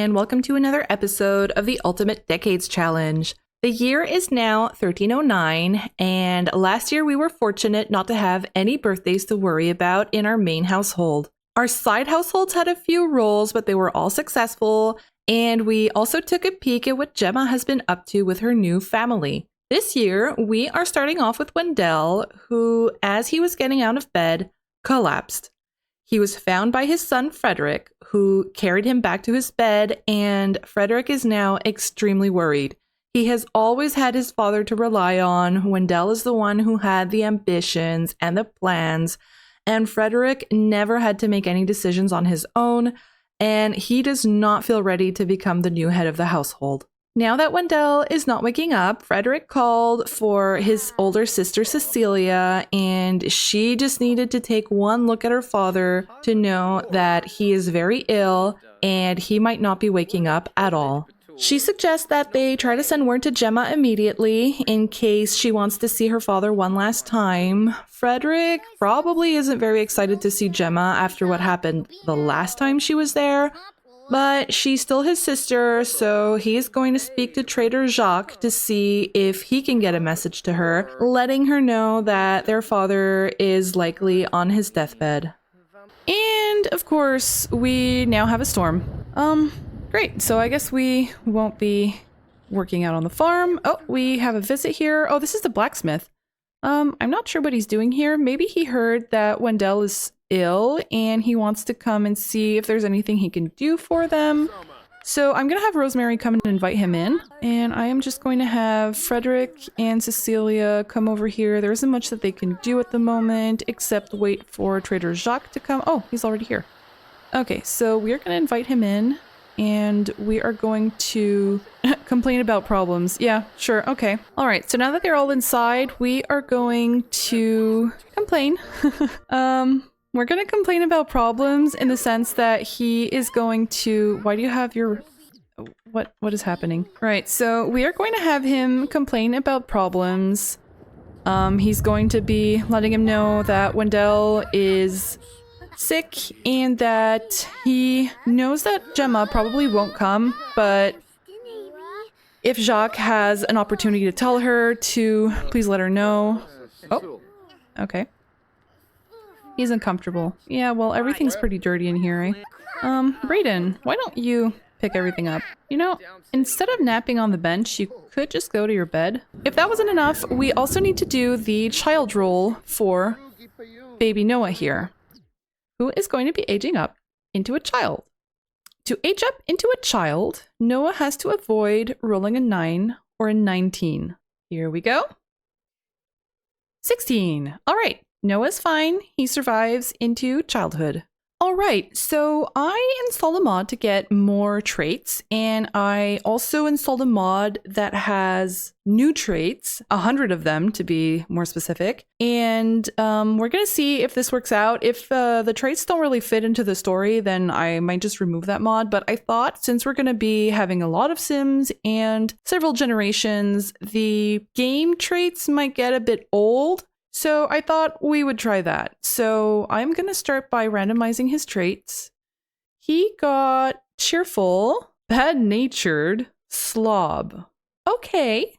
and welcome to another episode of the Ultimate Decades Challenge. The year is now 1309, and last year we were fortunate not to have any birthdays to worry about in our main household. Our side households had a few rolls, but they were all successful, and we also took a peek at what Gemma has been up to with her new family. This year, we are starting off with Wendell, who, as he was getting out of bed, collapsed. He was found by his son Frederick, who carried him back to his bed, and Frederick is now extremely worried. He has always had his father to rely on. Wendell is the one who had the ambitions and the plans, and Frederick never had to make any decisions on his own, and he does not feel ready to become the new head of the household. Now that Wendell is not waking up, Frederick called for his older sister Cecilia, and she just needed to take one look at her father to know that he is very ill and he might not be waking up at all. She suggests that they try to send word to Gemma immediately in case she wants to see her father one last time. Frederick probably isn't very excited to see Gemma after what happened the last time she was there, but she's still his sister, so he's going to speak to Trader Jacques to see if he can get a message to her, letting her know that their father is likely on his deathbed. And, of course, we now have a storm. Great, so I guess we won't be working out on the farm. Oh, we have a visit here. Oh, this is the blacksmith. I'm not sure what he's doing here. Maybe he heard that Wendell is ill and he wants to come and see if there's anything he can do for them. So I'm gonna have Rosemary come and invite him in, and I am just going to have Frederick and Cecilia come over here. There isn't much that they can do at the moment except wait for Trader Jacques to come. Oh, he's already here. Okay, so we are gonna invite him in and we are going to complain about problems. Yeah, sure, okay. All right, so now that they're all inside, we are going to complain. We're going to complain about problems in the sense that he is going to... Why do you have your... What is happening? Right, so we are going to have him complain about problems. He's going to be letting him know that Wendell is sick and that he knows that Gemma probably won't come, but if Jacques has an opportunity to tell her to please let her know. Oh, okay. He's uncomfortable. Yeah, well, everything's pretty dirty in here, eh? Brayden, why don't you pick everything up? You know, instead of napping on the bench, you could just go to your bed. If that wasn't enough, we also need to do the child role for baby Noah here, who is going to be aging up into a child. To age up into a child, Noah has to avoid rolling a 9 or a 19. Here we go. 16. All right. Noah's fine. He survives into childhood. All right, so I installed a mod to get more traits, and I also installed a mod that has new traits, 100 of them to be more specific, and we're gonna see if this works out. If the traits don't really fit into the story, then I might just remove that mod, but I thought since we're gonna be having a lot of Sims and several generations, the game traits might get a bit old. So I thought we would try that. So I'm going to start by randomizing his traits. He got cheerful, bad-natured, slob. Okay.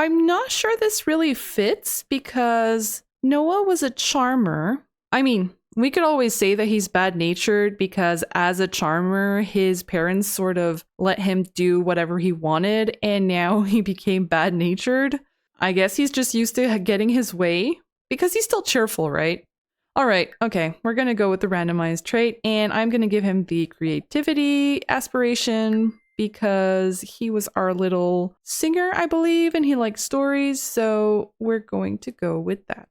I'm not sure this really fits because Noah was a charmer. I mean, we could always say that he's bad-natured because as a charmer, his parents sort of let him do whatever he wanted and now he became bad-natured. I guess he's just used to getting his way because he's still cheerful, right? All right, okay, we're going to go with the randomized trait and I'm going to give him the creativity aspiration because he was our little singer, I believe, and he likes stories, so we're going to go with that.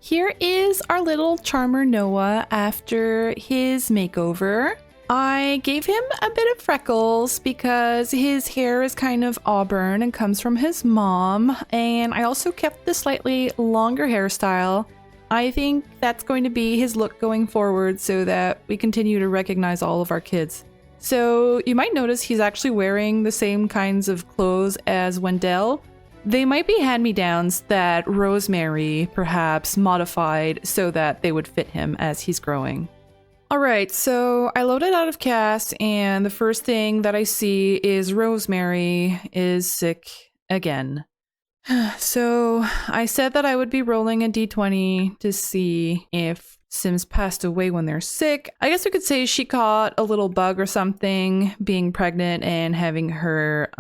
Here is our little charmer Noah after his makeover. I gave him a bit of freckles because his hair is kind of auburn and comes from his mom, and I also kept the slightly longer hairstyle. I think that's going to be his look going forward so that we continue to recognize all of our kids. So you might notice he's actually wearing the same kinds of clothes as Wendell. They might be hand-me-downs that Rosemary perhaps modified so that they would fit him as he's growing. All right, so I loaded out of cast, and the first thing that I see is Rosemary is sick again. So I said that I would be rolling a d20 to see if Sims passed away when they're sick. I guess we could say she caught a little bug or something, being pregnant and having her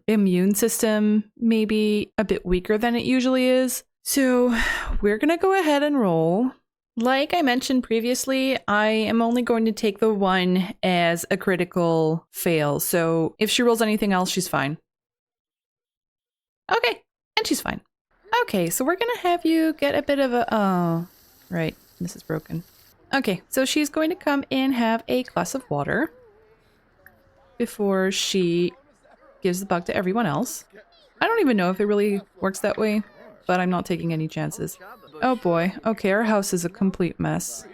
immune system maybe a bit weaker than it usually is. So we're gonna go ahead and roll. Like I mentioned previously, I am only going to take the one as a critical fail. So if she rolls anything else, she's fine. Okay, and she's fine. Okay, so we're gonna have you get a bit of a... Oh, right, this is broken. Okay, so she's going to come and have a glass of water before she gives the bug to everyone else. I don't even know if it really works that way, but I'm not taking any chances. Oh boy. Okay, our house is a complete mess.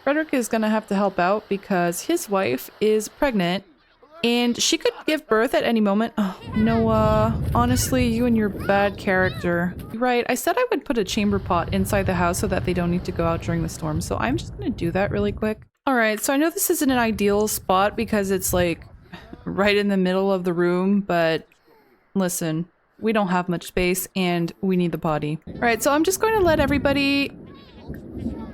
Frederick is gonna have to help out because his wife is pregnant and she could give birth at any moment. Oh, Noah, honestly, you and your bad character. Right, I said I would put a chamber pot inside the house so that they don't need to go out during the storm, so I'm just gonna do that really quick. Alright, so I know this isn't an ideal spot because it's like right in the middle of the room, but listen. We don't have much space and we need the potty. All right, so I'm just going to let everybody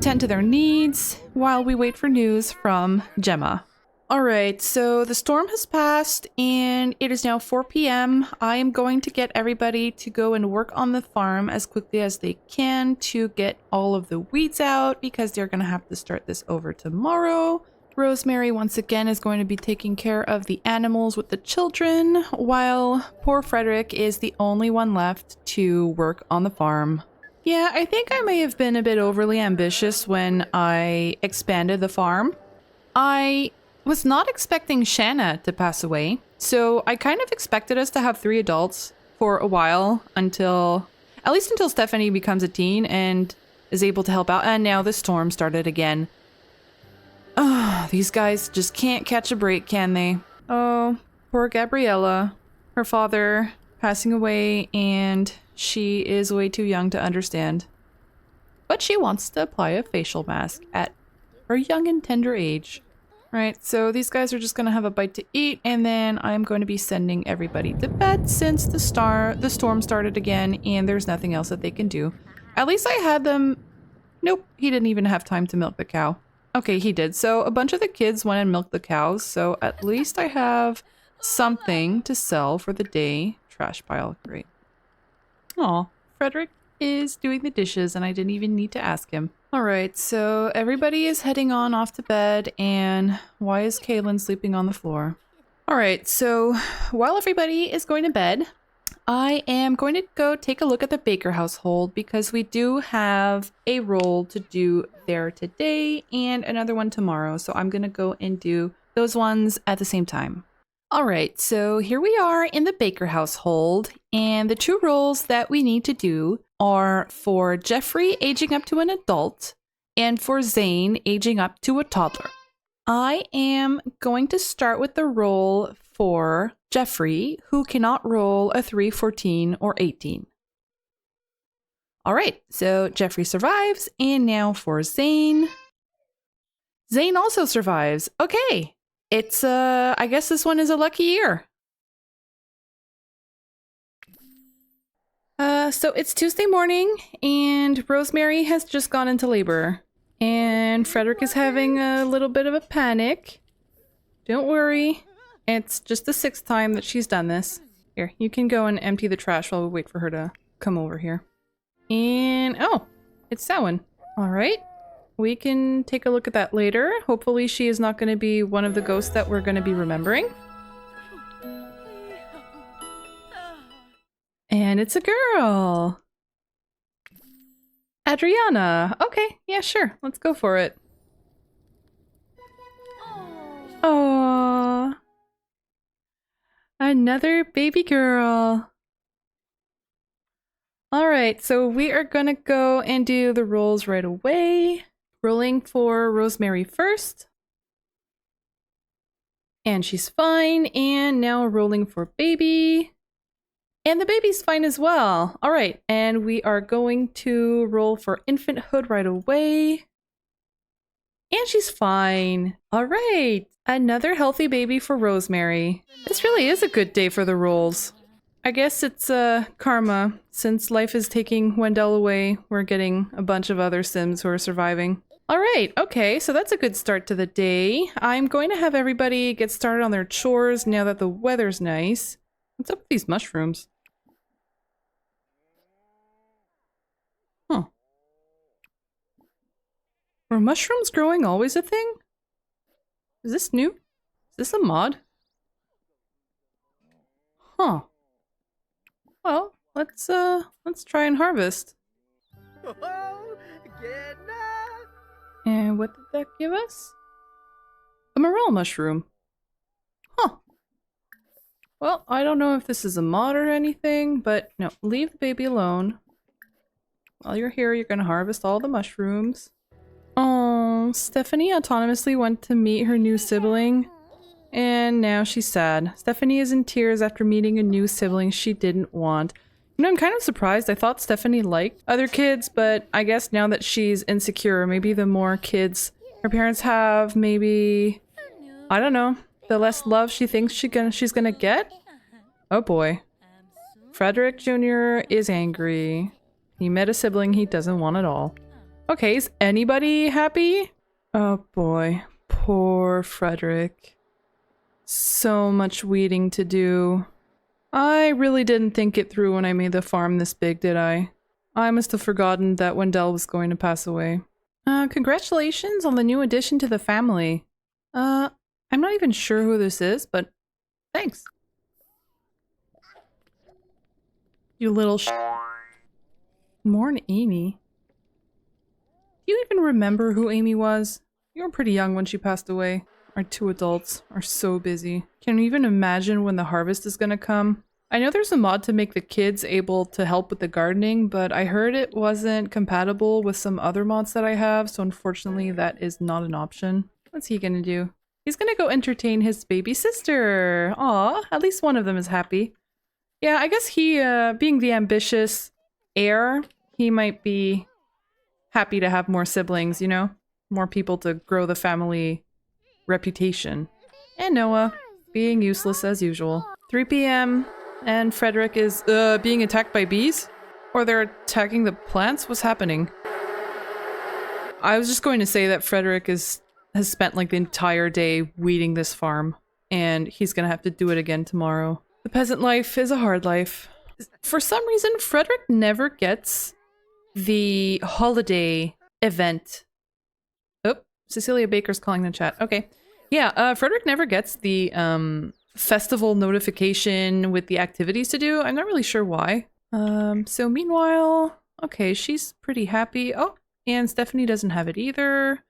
tend to their needs while we wait for news from Gemma. All right, so the storm has passed and it is now 4 p.m. I am going to get everybody to go and work on the farm as quickly as they can to get all of the weeds out because they're going to have to start this over tomorrow. Rosemary once again is going to be taking care of the animals with the children, while poor Frederick is the only one left to work on the farm. Yeah, I think I may have been a bit overly ambitious when I expanded the farm. I was not expecting Shanna to pass away, so I kind of expected us to have 3 adults for a while until, at least until Stephanie becomes a teen and is able to help out, and now the storm started again. Oh, these guys just can't catch a break, can they? Oh, poor Gabriella. Her father passing away and she is way too young to understand. But she wants to apply a facial mask at her young and tender age. Right, so these guys are just going to have a bite to eat and then I'm going to be sending everybody to bed since the storm started again and there's nothing else that they can do. At least I had them... Nope, he didn't even have time to milk the cow. Okay, he did. So a bunch of the kids went and milked the cows, so at least I have something to sell for the day. Trash pile, great. Aw, Frederick is doing the dishes and I didn't even need to ask him. Alright, so everybody is heading on off to bed and why is Kaylin sleeping on the floor? Alright, so while everybody is going to bed, I am going to go take a look at the Baker household because we do have a role to do there today and another one tomorrow. So I'm going to go and do those ones at the same time. All right, so here we are in the Baker household and the 2 roles that we need to do are for Jeffrey aging up to an adult and for Zane aging up to a toddler. I am going to start with the role for Jeffrey, who cannot roll a 3, 14, or 18. All right, so Jeffrey survives, and now for Zane. Zane also survives. Okay, it's, I guess this one is a lucky year. So it's Tuesday morning, and Rosemary has just gone into labor. And Frederick is having a little bit of a panic. Don't worry. It's just the 6th time that she's done this. Here, you can go and empty the trash while we wait for her to come over here. And, oh, it's Samhain. All right. We can take a look at that later. Hopefully she is not going to be one of the ghosts that we're going to be remembering. And it's a girl. Adriana. Okay, yeah, sure. Let's go for it. Aww. Another baby girl. Alright, so we are gonna go and do the rolls right away. Rolling for Rosemary first. And she's fine. And now rolling for baby. And the baby's fine as well. All right, and we are going to roll for infanthood right away. And she's fine. All right. Another healthy baby for Rosemary. This really is a good day for the rolls. I guess it's karma. Since life is taking Wendell away, we're getting a bunch of other Sims who are surviving. All right. Okay, so that's a good start to the day. I'm going to have everybody get started on their chores now that the weather's nice. What's up with these mushrooms? Huh. Were mushrooms growing always a thing? Is this new? Is this a mod? Huh. Well, let's try and harvest. And what did that give us? A morel mushroom. Huh. Well, I don't know if this is a mod or anything, but no, leave the baby alone. While you're here, you're gonna harvest all the mushrooms. Oh, Stephanie autonomously went to meet her new sibling, and now she's sad. Stephanie is in tears after meeting a new sibling she didn't want. You know, I'm kind of surprised. I thought Stephanie liked other kids, but I guess now that she's insecure, maybe the more kids her parents have, maybe, I don't know, the less love she thinks she's gonna get? Oh boy. Frederick Jr. is angry. He met a sibling he doesn't want at all. Okay, is anybody happy? Oh boy, poor Frederick. So much weeding to do. I really didn't think it through when I made the farm this big, did I? I must have forgotten that Wendell was going to pass away. Congratulations on the new addition to the family. I'm not even sure who this is, but thanks. You little Mourn Amy. Do you even remember who Amy was? You were pretty young when she passed away. Our two adults are so busy. Can you even imagine when the harvest is gonna come? I know there's a mod to make the kids able to help with the gardening, but I heard it wasn't compatible with some other mods that I have, so unfortunately that is not an option. What's he gonna do? He's gonna go entertain his baby sister. Aw, at least one of them is happy. Yeah, I guess he, being the ambitious heir, he might be happy to have more siblings, you know? More people to grow the family reputation. And Noah, being useless as usual. 3 p.m. and Frederick is, being attacked by bees? Or they're attacking the plants? What's happening? I was just going to say that Frederick has spent like the entire day weeding this farm, and he's gonna have to do it again tomorrow. The peasant life is a hard life. For some reason, Frederick never gets the holiday event. Oh, Cecilia Baker's calling the chat. Okay. Yeah, Frederick never gets the festival notification with the activities to do. I'm not really sure why. So meanwhile, okay, she's pretty happy. Oh, and Stephanie doesn't have it either.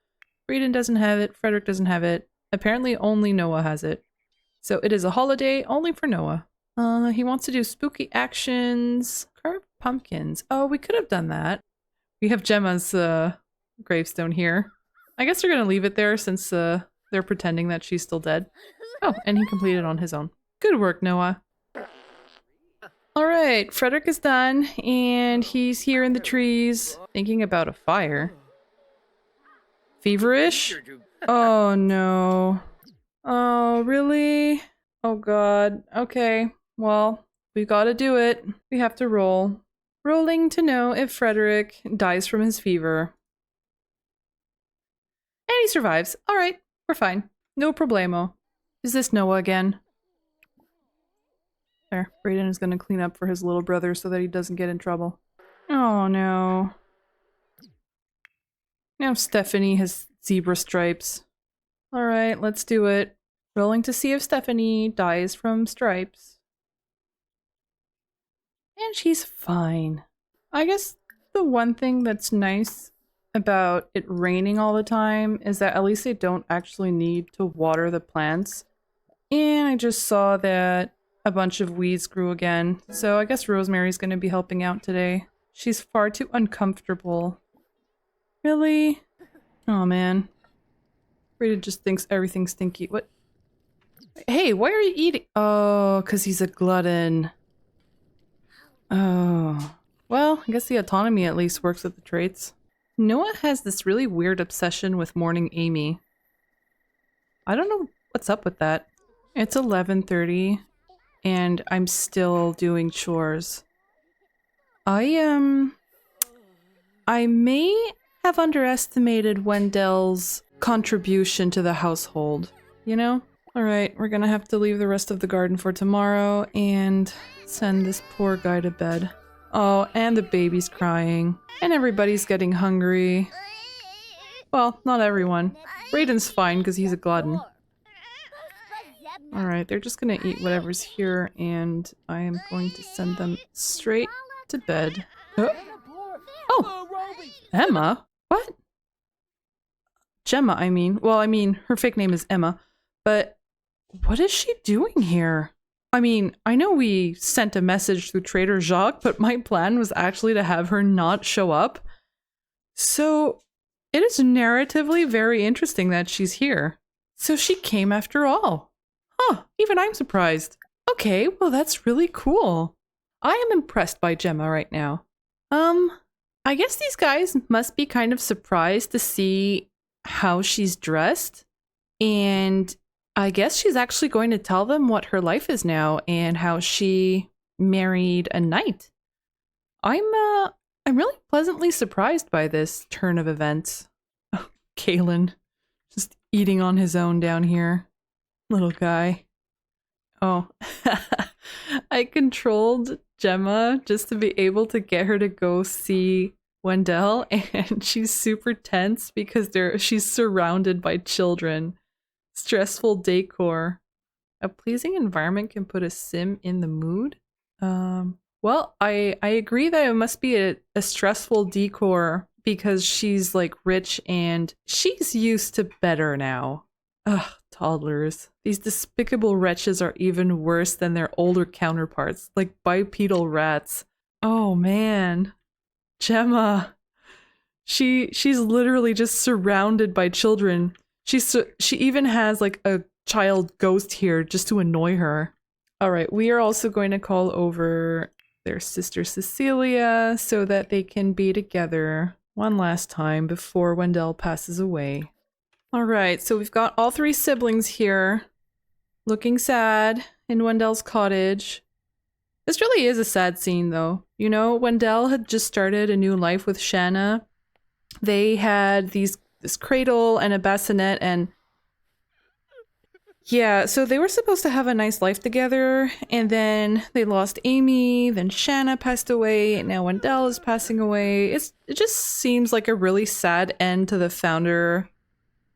Braden doesn't have it. Frederick doesn't have it. Apparently only Noah has it. So it is a holiday only for Noah. He wants to do spooky actions. Carve pumpkins. Oh, we could have done that. We have Gemma's gravestone here. I guess they're gonna leave it there since they're pretending that she's still dead. Oh, and he completed on his own. Good work, Noah. Alright, Frederick is done, and he's here in the trees, thinking about a fire. Feverish? Oh no. Oh, really? Oh god. Okay, well, we gotta do it. We have to roll. Rolling to know if Frederick dies from his fever. And he survives. Alright, we're fine. No problemo. Is this Noah again? There, Braden is gonna clean up for his little brother so that he doesn't get in trouble. Oh no. Now Stephanie has zebra stripes. Alright, let's do it. Rolling to see if Stephanie dies from stripes. And she's fine. I guess the one thing that's nice about it raining all the time is that at least they don't actually need to water the plants. And I just saw that a bunch of weeds grew again, so I guess Rosemary's gonna be helping out today. She's far too uncomfortable. Really? Oh man. Brady just thinks everything's stinky. What? Hey, why are you eating? Oh, because he's a glutton. Oh. Well, I guess the autonomy at least works with the traits. Noah has this really weird obsession with mourning Amy. I don't know what's up with that. It's 11:30 and I'm still doing chores. I may have underestimated Wendell's contribution to the household, you know? Alright, we're gonna have to leave the rest of the garden for tomorrow and send this poor guy to bed. Oh, and the baby's crying. And everybody's getting hungry. Well, not everyone. Brayden's fine because he's a glutton. Alright, they're just gonna eat whatever's here and I am going to send them straight to bed. Oh! Emma? What? Gemma, I mean. Well, I mean, her fake name is Emma. But what is she doing here? I mean, I know we sent a message through Trader Jacques, but my plan was actually to have her not show up. So, it is narratively very interesting that she's here. So she came after all. Huh, even I'm surprised. Okay, well that's really cool. I am impressed by Gemma right now. I guess these guys must be kind of surprised to see how she's dressed. And I guess she's actually going to tell them what her life is now and how she married a knight. I'm really pleasantly surprised by this turn of events. Oh, Kalen, just eating on his own down here. Little guy. Oh, I controlled Gemma just to be able to get her to go see Wendell, and she's super tense because she's surrounded by children. Stressful decor. A pleasing environment can put a sim in the mood. Well, I agree that it must be a stressful decor because she's like rich and she's used to better now. Ugh, toddlers. These despicable wretches are even worse than their older counterparts, like bipedal rats. Oh man. Gemma. She's literally just surrounded by children. She even has like a child ghost here just to annoy her. Alright, we are also going to call over their sister Cecilia so that they can be together one last time before Wendell passes away. Alright, so we've got all three siblings here, looking sad in Wendell's cottage. This really is a sad scene though. You know, Wendell had just started a new life with Shanna. They had this cradle and a bassinet and yeah, so they were supposed to have a nice life together and then they lost Amy, then Shanna passed away, and now Wendell is passing away. It just seems like a really sad end to the founder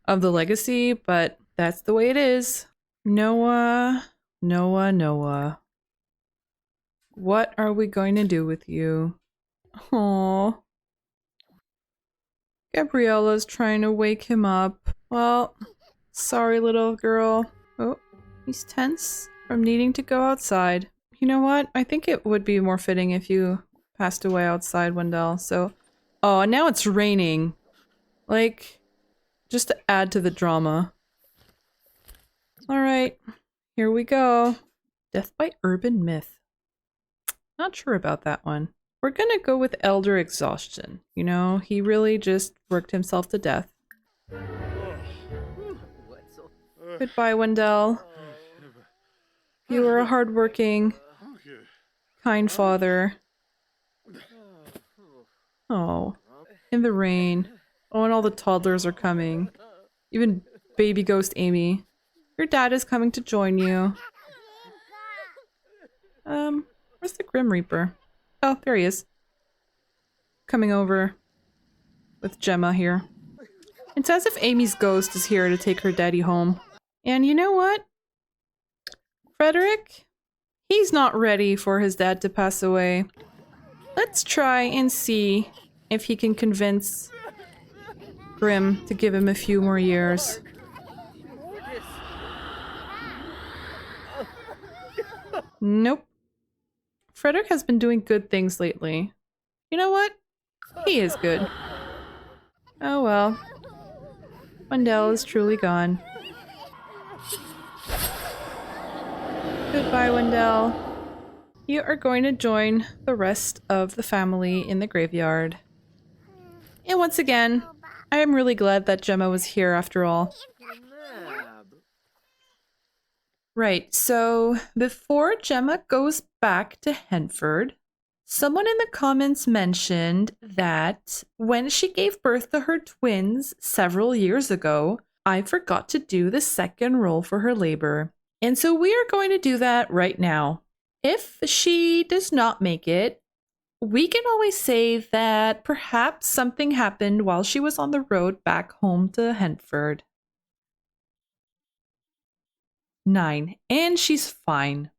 of the legacy, but that's the way it is. Noah. What are we going to do with you? Aww. Gabriella's trying to wake him up. Well, sorry little girl. Oh, he's tense from needing to go outside. You know what? I think it would be more fitting if you passed away outside, Wendell. So, oh, and now it's raining. Like, just to add to the drama. Alright, here we go. Death by urban myth. Not sure about that one. We're gonna go with elder exhaustion. You know, he really just worked himself to death. Goodbye, Wendell. You were a hardworking, kind father. Oh, in the rain. Oh, and all the toddlers are coming. Even baby ghost Amy. Your dad is coming to join you. Where's the Grim Reaper? Oh, there he is. Coming over with Gemma here. It's as if Amy's ghost is here to take her daddy home. And you know what? Frederick? He's not ready for his dad to pass away. Let's try and see if he can convince Grim to give him a few more years. Nope. Frederick has been doing good things lately. You know what? He is good. Oh well. Wendell is truly gone. Goodbye, Wendell. You are going to join the rest of the family in the graveyard. And once again, I am really glad that Gemma was here after all. Right, so before Gemma goes back to Henford, someone in the comments mentioned that when she gave birth to her twins several years ago, I forgot to do the second roll for her labor. And so we are going to do that right now. If she does not make it, we can always say that perhaps something happened while she was on the road back home to Henford. 9, and she's fine.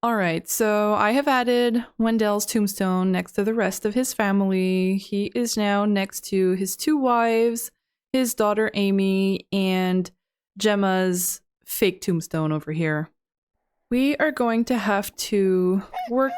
Alright, so I have added Wendell's tombstone next to the rest of his family. He is now next to his 2 wives, his daughter Amy, and Gemma's fake tombstone over here. We are going to have to work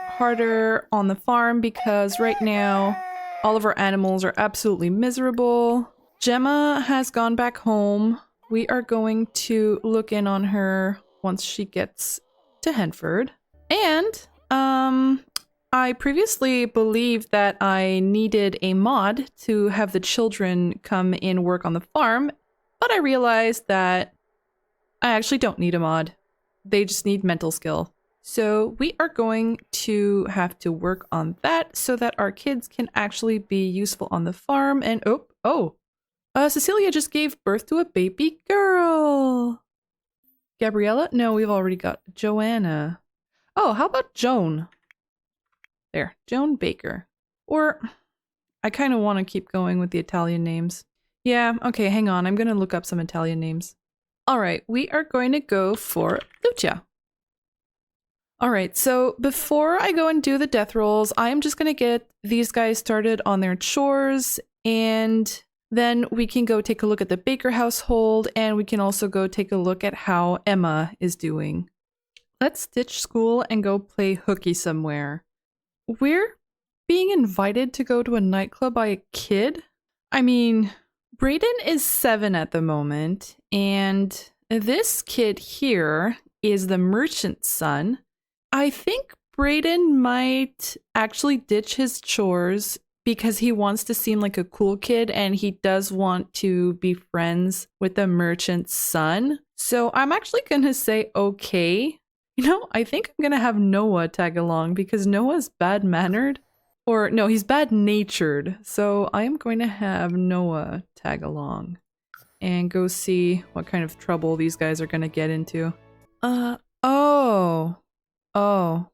harder on the farm because right now all of our animals are absolutely miserable. Gemma has gone back home. We are going to look in on her once she gets to Henford. And I previously believed that I needed a mod to have the children come and work on the farm, but I realized that I actually don't need a mod. They just need mental skill. So we are going to have to work on that so that our kids can actually be useful on the farm. And Cecilia just gave birth to a baby girl. Gabriella? No, we've already got Joanna. Oh, how about Joan? There, Joan Baker. Or I kind of want to keep going with the Italian names. Yeah, okay, hang on. I'm going to look up some Italian names. All right, we are going to go for Lucia. All right, so before I go and do the death rolls, I'm just going to get these guys started on their chores, and then we can go take a look at the Baker household, and we can also go take a look at how Emma is doing. Let's ditch school and go play hooky somewhere. We're being invited to go to a nightclub by a kid? I mean, Brayden is 7 at the moment, and this kid here is the merchant's son. I think Brayden might actually ditch his chores because he wants to seem like a cool kid and he does want to be friends with the merchant's son. So I'm actually going to say okay. You know, I think I'm going to have Noah tag along because Noah's bad-mannered. Or no, he's bad-natured. So I am going to have Noah tag along and go see what kind of trouble these guys are going to get into. Oh,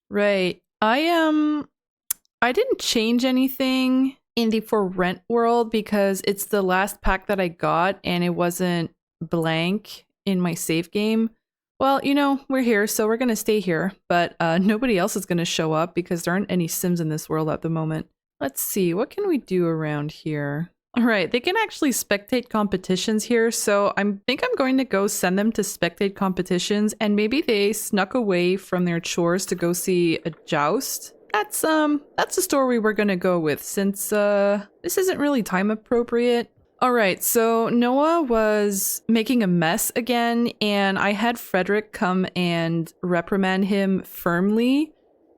right. I didn't change anything in the for rent world because it's the last pack that I got and it wasn't blank in my save game. Well, you know, we're here, so we're going to stay here, but nobody else is going to show up because there aren't any Sims in this world at the moment. Let's see, what can we do around here? All right, they can actually spectate competitions here, so I think I'm going to go send them to spectate competitions, and maybe they snuck away from their chores to go see a joust. That's the story we're gonna go with, since this isn't really time appropriate. All right, so Noah was making a mess again, and I had Frederick come and reprimand him firmly.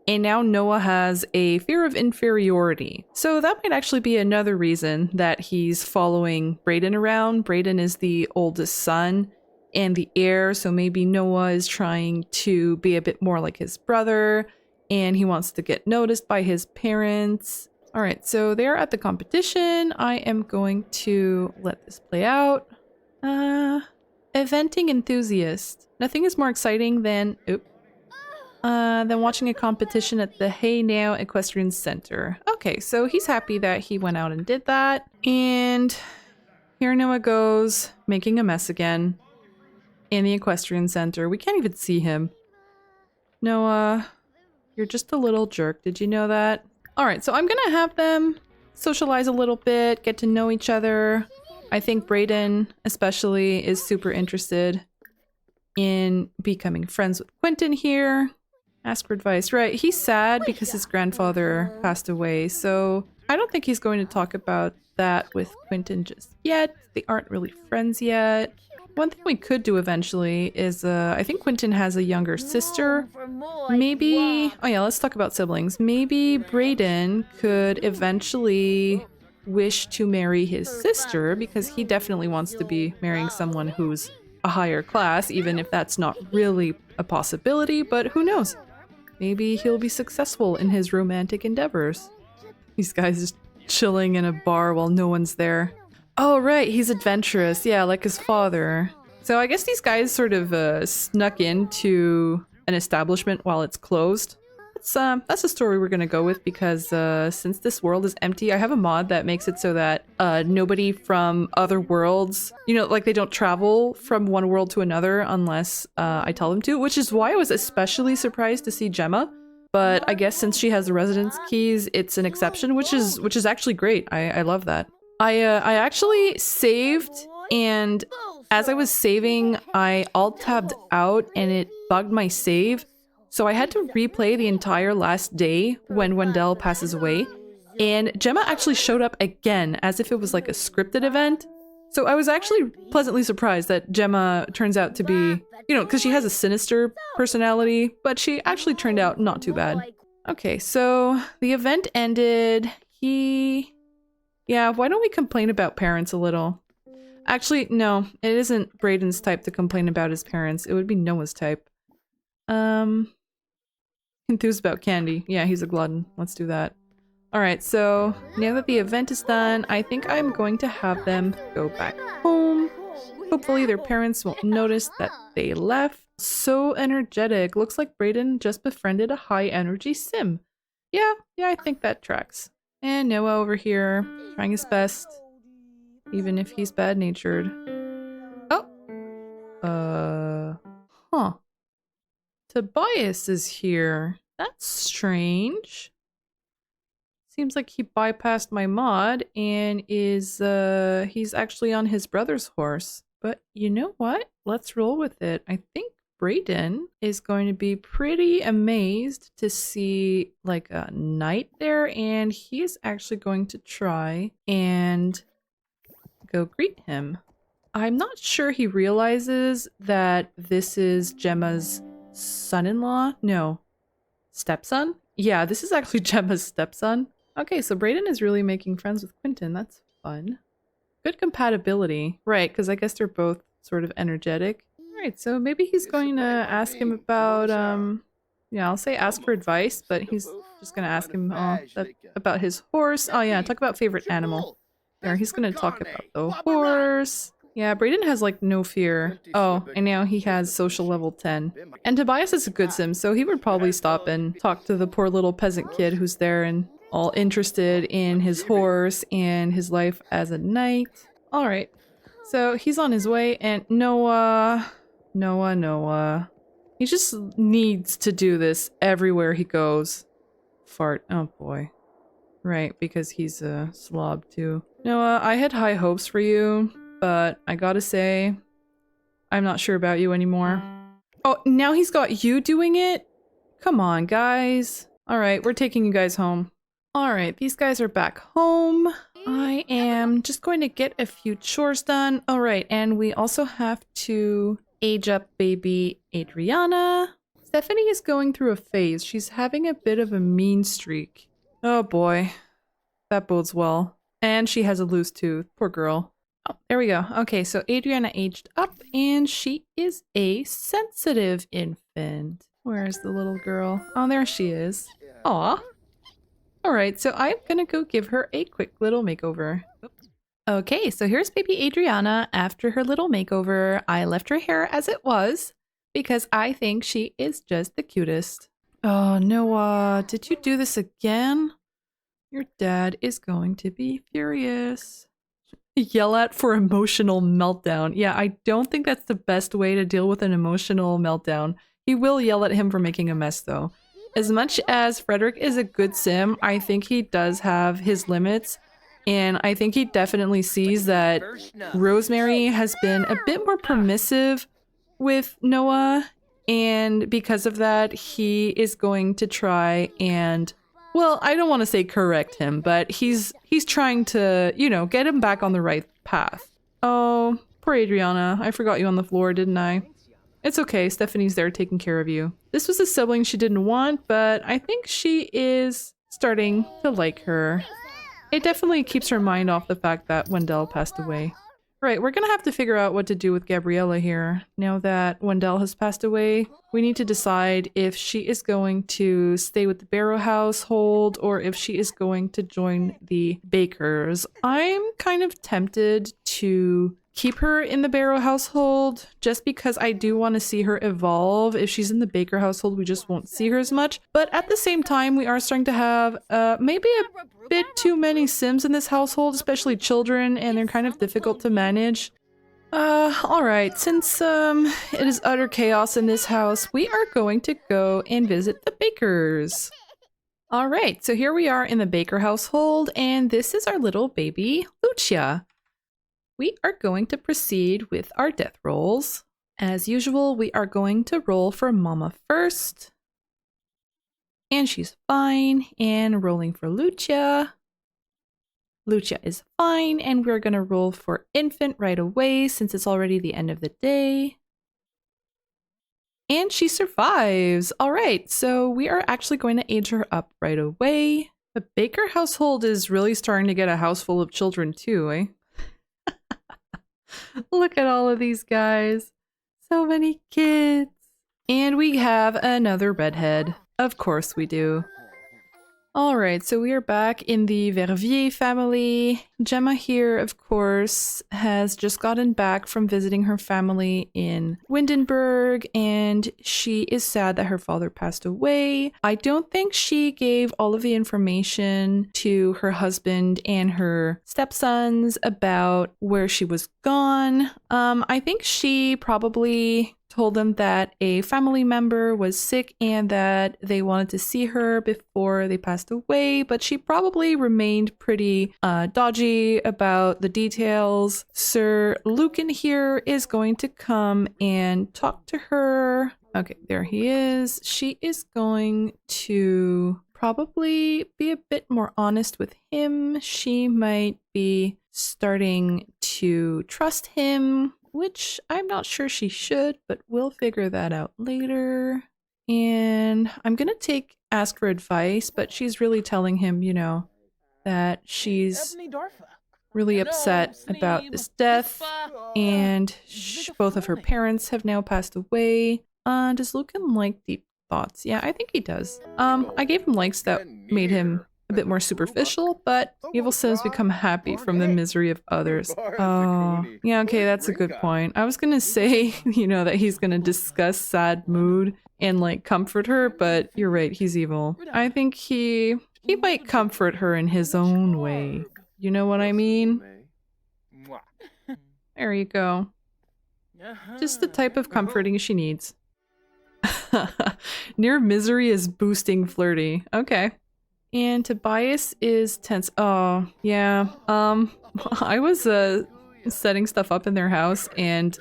And now Noah has a fear of inferiority. So that might actually be another reason that he's following Brayden around. Brayden is the oldest son and the heir, so maybe Noah is trying to be a bit more like his brother, and he wants to get noticed by his parents. All right, so they're at the competition. I am going to let this play out. Eventing enthusiast. Nothing is more exciting than watching a competition at the Hey Now Equestrian Center. Okay, so he's happy that he went out and did that. And here Noah goes, making a mess again in the Equestrian Center. We can't even see him. Noah, you're just a little jerk. Did you know that? Alright, so I'm gonna have them socialize a little bit, get to know each other. I think Brayden, especially, is super interested in becoming friends with Quentin here. Ask for advice. Right, he's sad because his grandfather passed away, so I don't think he's going to talk about that with Quentin just yet. They aren't really friends yet. One thing we could do eventually is, I think Quentin has a younger sister. Maybe, oh yeah, let's talk about siblings. Maybe Brayden could eventually wish to marry his sister because he definitely wants to be marrying someone who's a higher class, even if that's not really a possibility, but who knows? Maybe he'll be successful in his romantic endeavors. These guys just chilling in a bar while no one's there. Oh, right, he's adventurous. Yeah, like his father. So I guess these guys sort of snuck into an establishment while it's closed. That's the story we're gonna go with because since this world is empty, I have a mod that makes it so that nobody from other worlds, you know, like they don't travel from one world to another unless I tell them to, which is why I was especially surprised to see Gemma. But I guess since she has the residence keys, it's an exception, which is actually great. I love that. I actually saved, and as I was saving, I alt-tabbed out and it bugged my save. So I had to replay the entire last day when Wendell passes away. And Gemma actually showed up again as if it was like a scripted event. So I was actually pleasantly surprised that Gemma turns out to be, you know, because she has a sinister personality, but she actually turned out not too bad. Okay, so the event ended. Yeah, why don't we complain about parents a little? Actually, no, it isn't Brayden's type to complain about his parents. It would be Noah's type. Enthused about candy. Yeah, he's a glutton. Let's do that. Alright, so now that the event is done, I think I'm going to have them go back home. Hopefully their parents won't notice that they left. So energetic. Looks like Brayden just befriended a high-energy sim. Yeah, I think that tracks. And Noah over here, trying his best, even if he's bad-natured. Oh! Huh. Tobias is here. That's strange. Seems like he bypassed my mod and is, he's actually on his brother's horse. But you know what? Let's roll with it. I think Brayden is going to be pretty amazed to see like a knight there, and he is actually going to try and go greet him. I'm not sure he realizes that this is Gemma's son-in-law? No. Stepson? Yeah, this is actually Gemma's stepson. Okay, so Brayden is really making friends with Quentin. That's fun. Good compatibility. Right, because I guess they're both sort of energetic. Alright, so maybe he's going to ask him about, yeah, I'll say ask for advice, but he's just going to ask him about his horse. Oh yeah, talk about favorite animal. There, he's going to talk about the horse. Yeah, Brayden has like no fear. Oh, and now he has social level 10. And Tobias is a good sim, so he would probably stop and talk to the poor little peasant kid who's there and all interested in his horse and his life as a knight. Alright, so he's on his way, and Noah. He just needs to do this everywhere he goes. Fart. Oh boy. Right, because he's a slob too. Noah, I had high hopes for you, but I gotta say, I'm not sure about you anymore. Oh, now he's got you doing it? Come on, guys. Alright, we're taking you guys home. Alright, these guys are back home. I am just going to get a few chores done. Alright, and we also have to age up baby Adriana. Stephanie is going through a phase. She's having a bit of a mean streak. Oh boy. That bodes well. And she has a loose tooth. Poor girl. Oh, there we go. Okay, so Adriana aged up and she is a sensitive infant. Where's the little girl? Oh, there she is. Aw. Alright, so I'm gonna go give her a quick little makeover. Okay, so here's baby Adriana after her little makeover. I left her hair as it was because I think she is just the cutest. Oh, Noah, did you do this again? Your dad is going to be furious. Yell at for emotional meltdown. Yeah, I don't think that's the best way to deal with an emotional meltdown. He will yell at him for making a mess though. As much as Frederick is a good sim, I think he does have his limits. And I think he definitely sees that Rosemary has been a bit more permissive with Noah. And because of that, he is going to try and, well, I don't want to say correct him, but he's trying to, you know, get him back on the right path. Oh, poor Adriana. I forgot you on the floor, didn't I? It's okay. Stephanie's there taking care of you. This was a sibling she didn't want, but I think she is starting to like her. It definitely keeps her mind off the fact that Wendell passed away. Right, we're gonna have to figure out what to do with Gabriella here. Now that Wendell has passed away, we need to decide if she is going to stay with the Barrow household or if she is going to join the Bakers. I'm kind of tempted to keep her in the Barrow household just because I do want to see her evolve. If she's in the Baker household, we just won't see her as much. But at the same time, we are starting to have maybe a bit too many Sims in this household, especially children, and they're kind of difficult to manage. Alright, since it is utter chaos in this house, we are going to go and visit the Bakers. Alright, so here we are in the Baker household, and this is our little baby, Lucia. We are going to proceed with our death rolls. As usual, we are going to roll for Mama first. And she's fine, and rolling for Lucia. Lucia is fine, and we're going to roll for Infant right away since it's already the end of the day. And she survives! Alright, so we are actually going to age her up right away. The Baker household is really starting to get a house full of children too, eh? Look at all of these guys. So many kids. And we have another redhead. Of course we do. Alright, so we are back in the Verviers family. Gemma here, of course, has just gotten back from visiting her family in Windenburg, and she is sad that her father passed away. I don't think she gave all of the information to her husband and her stepsons about where she was gone. I think she probably told them that a family member was sick and that they wanted to see her before they passed away, but she probably remained pretty dodgy about the details. Sir Lucan here is going to come and talk to her. Okay, there he is. She is going to probably be a bit more honest with him. She might be starting to trust him, which I'm not sure she should, but we'll figure that out later. And I'm gonna ask for advice, but she's really telling him, you know, that she's really upset about this death, and both of her parents have now passed away. Does Lucan like deep thoughts? Yeah, I think he does. I gave him likes that made him a bit more superficial, but evil Sims become happy from the misery of others. Oh, yeah, okay, that's a good point. I was gonna say, you know, that he's gonna discuss sad mood and, like, comfort her, but you're right, he's evil. I think he might comfort her in his own way. You know what I mean? There you go. Just the type of comforting she needs. Near misery is boosting flirty. Okay. And Tobias is tense. Oh, yeah. I was setting stuff up in their house, and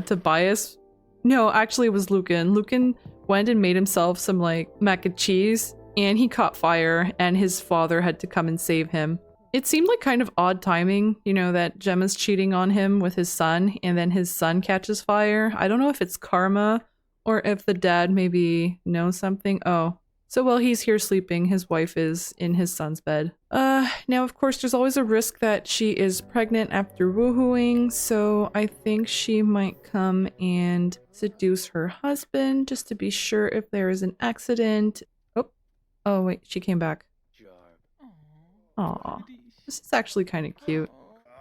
Tobias... No, actually it was Lucan. Lucan went and made himself some, like, mac and cheese, and he caught fire, and his father had to come and save him. It seemed like kind of odd timing, you know, that Gemma's cheating on him with his son, and then his son catches fire. I don't know if it's karma, or if the dad maybe knows something. Oh. So while he's here sleeping, his wife is in his son's bed. Now of course there's always a risk that she is pregnant after woohooing, so I think she might come and seduce her husband just to be sure if there is an accident. Oh wait, she came back. Aw, this is actually kind of cute.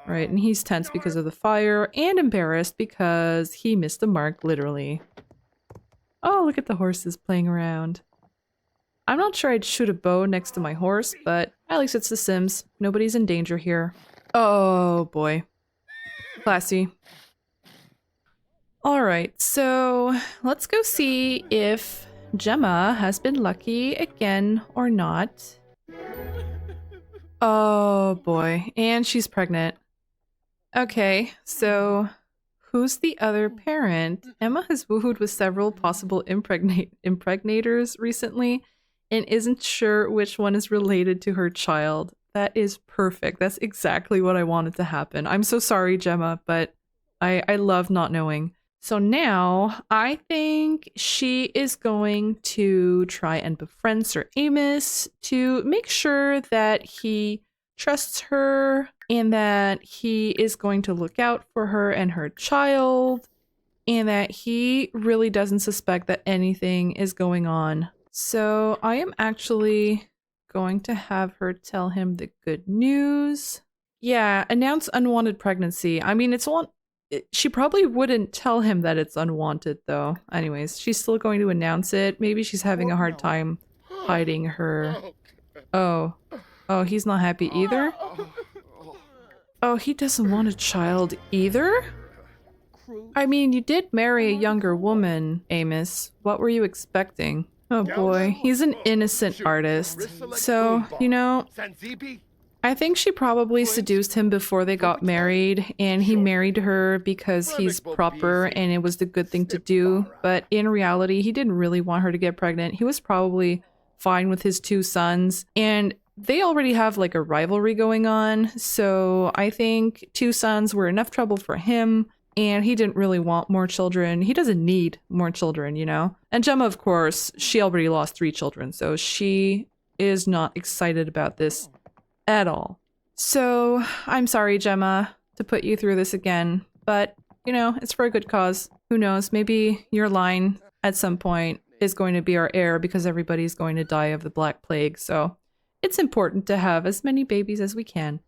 Right, and he's tense because of the fire and embarrassed because he missed the mark, literally. Oh, look at the horses playing around. I'm not sure I'd shoot a bow next to my horse, but at least it's The Sims. Nobody's in danger here. Oh boy. Classy. Alright, so let's go see if Gemma has been lucky again or not. Oh boy, and she's pregnant. Okay, so who's the other parent? Emma has woohooed with several possible impregnators recently, and isn't sure which one is related to her child. That is perfect. That's exactly what I wanted to happen. I'm so sorry, Gemma, but I love not knowing. So now I think she is going to try and befriend Sir Amos to make sure that he trusts her and that he is going to look out for her and her child and that he really doesn't suspect that anything is going on. So I am actually going to have her tell him the good news. Yeah, announce unwanted pregnancy. I mean, she probably wouldn't tell him that it's unwanted though. Anyways, she's still going to announce it. Maybe she's having a hard time hiding her. Oh, he's not happy either? Oh, he doesn't want a child either? I mean, you did marry a younger woman, Amos. What were you expecting? Oh boy, he's an innocent artist. So, you know, I think she probably seduced him before they got married, and he married her because he's proper and it was the good thing to do. But in reality, he didn't really want her to get pregnant. He was probably fine with his 2 sons, and they already have like a rivalry going on. So I think 2 sons were enough trouble for him. And he didn't really want more children. He doesn't need more children, you know? And Gemma, of course, she already lost 3 children, so she is not excited about this at all. So, I'm sorry, Gemma, to put you through this again, but, you know, it's for a good cause. Who knows, maybe your line at some point is going to be our heir because everybody's going to die of the Black Plague, so it's important to have as many babies as we can.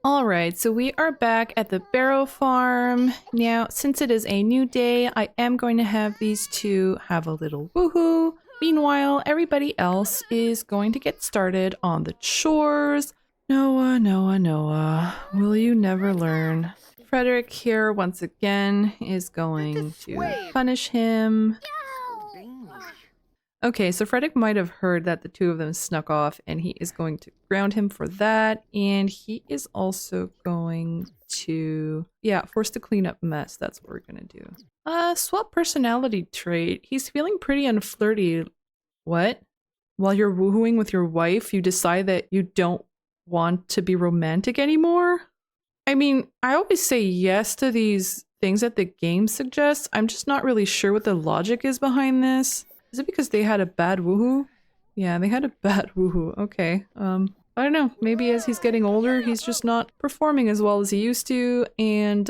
Alright, so we are back at the Barrow Farm. Now, since it is a new day, I am going to have these 2 have a little woohoo. Meanwhile, everybody else is going to get started on the chores. Noah, Noah, Noah, will you never learn? Frederick here, once again, is going to punish him. Okay, so Frederick might have heard that the 2 of them snuck off, and he is going to ground him for that. And he is also going to, force to clean up mess. That's what we're gonna do. Swap personality trait. He's feeling pretty unflirty. What? While you're woohooing with your wife, you decide that you don't want to be romantic anymore? I mean, I always say yes to these things that the game suggests. I'm just not really sure what the logic is behind this. Is it because they had a bad woohoo? Yeah, they had a bad woohoo. Okay. I don't know. Maybe as he's getting older, he's just not performing as well as he used to. And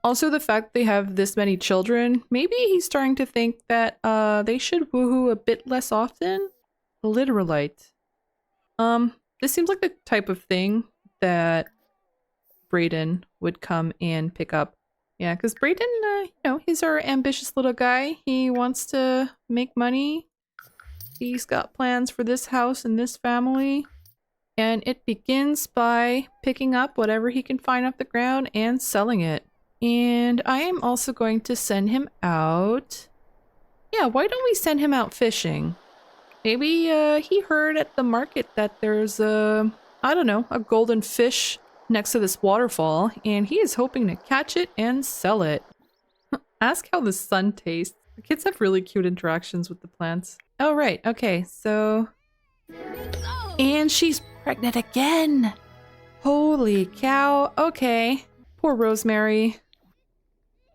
also the fact they have this many children, maybe he's starting to think that they should woohoo a bit less often. Literalite. This seems like the type of thing that Brayden would come and pick up. Yeah, because Brayden, you know, he's our ambitious little guy. He wants to make money. He's got plans for this house and this family. And it begins by picking up whatever he can find off the ground and selling it. And I am also going to send him out. Yeah, why don't we send him out fishing? Maybe he heard at the market that there's a, I don't know, a golden fish next to this waterfall, and he is hoping to catch it and sell it. Ask how the sun tastes. The kids have really cute interactions with the plants. Oh, right. Okay, so... And she's pregnant again! Holy cow. Okay. Poor Rosemary.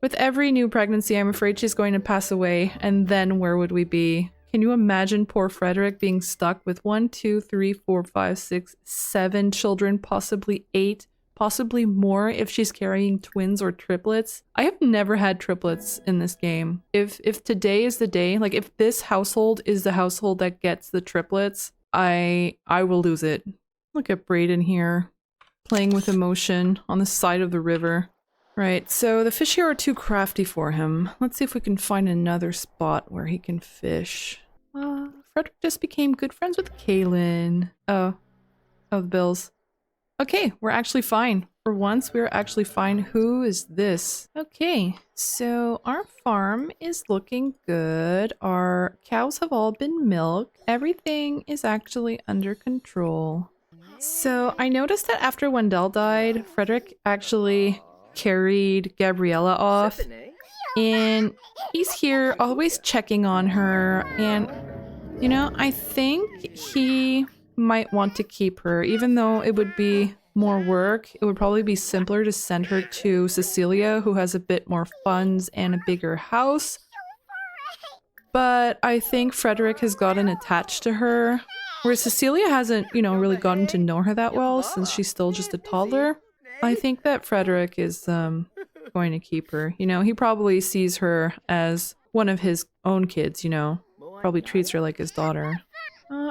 With every new pregnancy, I'm afraid she's going to pass away, and then where would we be? Can you imagine poor Frederick being stuck with 1, 2, 3, 4, 5, 6, 7 children, possibly 8, possibly more if she's carrying twins or triplets? I have never had triplets in this game. If today is the day, like if this household is the household that gets the triplets, I will lose it. Look at Brayden here, playing with emotion on the side of the river. Right, so the fish here are too crafty for him. Let's see if we can find another spot where he can fish. Frederick just became good friends with Kaylin. Oh, the bills. Okay, we're actually fine. For once, we're actually fine. Who is this? Okay, so our farm is looking good. Our cows have all been milked. Everything is actually under control. So I noticed that after Wendell died, Frederick actually carried Gabriella off. And he's here always checking on her. And, you know, I think he might want to keep her, even though it would be more work. It would probably be simpler to send her to Cecilia, who has a bit more funds and a bigger house. But I think Frederick has gotten attached to her. Whereas Cecilia hasn't, you know, really gotten to know her that well since she's still just a toddler. I think that Frederick is going to keep her. You know, he probably sees her as one of his own kids, you know. Probably treats her like his daughter.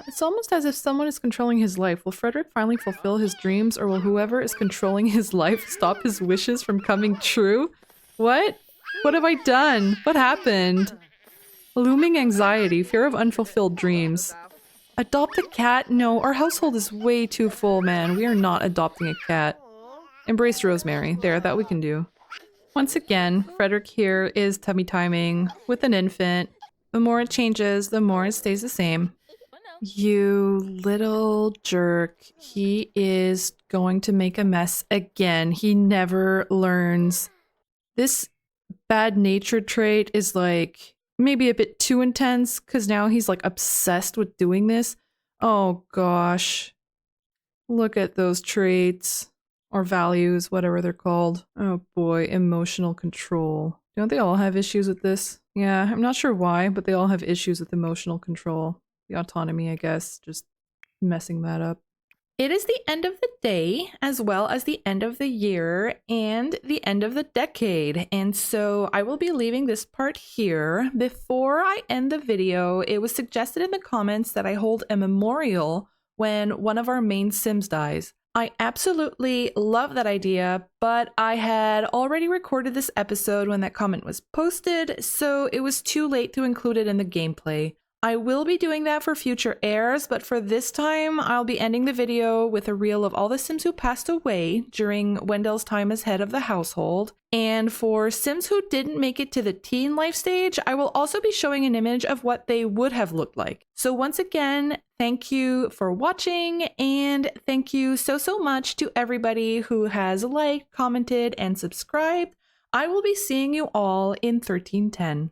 It's almost as if someone is controlling his life. Will Frederick finally fulfill his dreams, or will whoever is controlling his life stop his wishes from coming true? What? What have I done? What happened? Looming anxiety, fear of unfulfilled dreams. Adopt a cat? No, our household is way too full, man. We are not adopting a cat. Embrace Rosemary. There, that we can do. Once again, Frederick here is tummy timing with an infant. The more it changes, the more it stays the same. You little jerk. He is going to make a mess again. He never learns. This bad nature trait is like maybe a bit too intense because now he's like obsessed with doing this. Oh gosh. Look at those traits or values, whatever they're called. Oh boy, emotional control. Don't they all have issues with this? Yeah, I'm not sure why, but they all have issues with emotional control. The autonomy, I guess, just messing that up. It is the end of the day, as well as the end of the year and the end of the decade. And so I will be leaving this part here. Before I end the video, it was suggested in the comments that I hold a memorial when one of our main Sims dies. I absolutely love that idea, but I had already recorded this episode when that comment was posted, so it was too late to include it in the gameplay. I will be doing that for future airs, but for this time, I'll be ending the video with a reel of all the Sims who passed away during Wendell's time as head of the household. And for Sims who didn't make it to the teen life stage, I will also be showing an image of what they would have looked like. So once again, thank you for watching, and thank you so much to everybody who has liked, commented, and subscribed. I will be seeing you all in 1310.